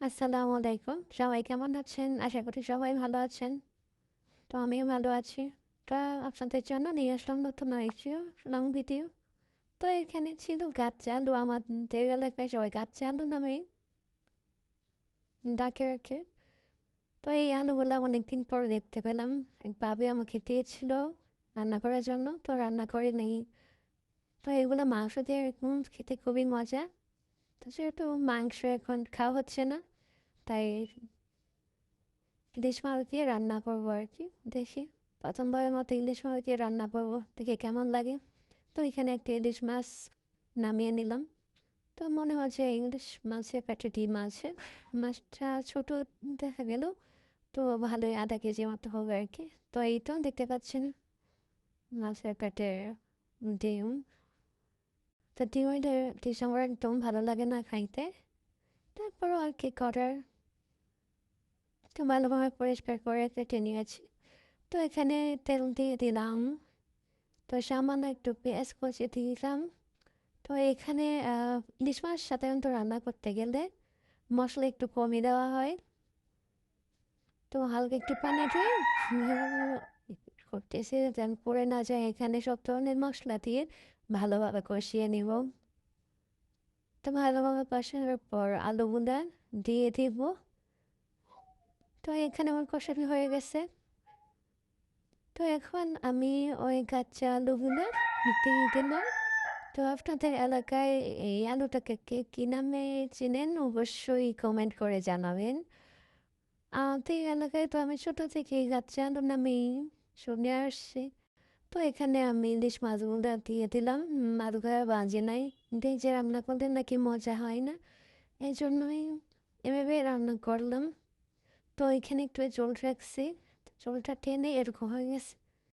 আসসালামু আলাইকুম। সবাই কেমন আছেন? আশা করি সবাই ভালো আছেন। তো আমিও ভালো আছি। তো আপনাদের জন্য নিয়ে আসলাম নতুন আরেকটি লং ভিডিও। তো এখানে ছিল গাছ আলু, আমাদের এলাকায় সবাই গাছ আলু নামেই ডাকে রাখে। তো এই আলুগুলো অনেকদিন পর দেখতে পেলাম। এক ভাবি আমাকে দিয়েছিল রান্না করার জন্য, তো রান্না করে নেই। তো এগুলো মাংস দিয়ে এরকম খেতে খুবই মজা। তো সেহেতু মাংস এখন খাওয়া হচ্ছে না, তাই ইলিশ মাছ দিয়ে রান্না করবো আর কি। দেখি প্রথমবারের মতো ইলিশ মাছ দিয়ে রান্না করবো, দেখি কেমন লাগে। তো এখানে একটা ইলিশ মাছ নামিয়ে নিলাম। তো মনে হচ্ছে ইলিশ মাছের পেটে ডিম আছে। মাছটা ছোট দেখা গেল, তো ভালোই আধা কেজি মতো হবে আর কি। তো এই তো দেখতে পাচ্ছেন মাছের পেটে ডিম। তো ডিম আমার একদম ভালো লাগে না খাইতে, তারপরও আর কি করার। তো ভালোভাবে পরিষ্কার করে কেটে নিয়েছি। তো এখানে তেল দিয়ে দিলাম, তো সামান্য একটু পেঁয়াজ কুচি দিলাম। তো এখানে ইলিশ মাছ সাধারণত রান্না করতে গেলে মশলা একটু কমই দেওয়া হয়। তো হালকা একটু পানি দিয়ে করতেছি যেন পড়ে না যায়। এখানে সব ধরনের মশলা দিয়ে ভালোভাবে কষিয়ে নিব। তো ভালোভাবে কষানোর পর আলুগুলা দিয়ে দিব। তো এখানে আমার কষানো হয়ে গেছে। তো এখন আমি ওই কাঁচা আলুগুলো দিয়ে দিলাম। তো আপনাদের এলাকায় এই আলুটাকে কে কী নামে চেনেন অবশ্যই কমেন্ট করে জানাবেন। আমাদের এলাকায় তো আমি ছোটো থেকেই কাঁচা আলু নামেই শুনে আসছি। তো এখানে আমি ইলিশ মাছগুলো দিয়ে দিলাম। মাছগুলো বাজে নাই, ভেজে রান্না করলে নাকি মজা হয় না, এই জন্যই এভাবে রান্না করলাম। তো এখানে একটু জল রাখছি, জলটা টেনে এরকম হয়ে গেছে।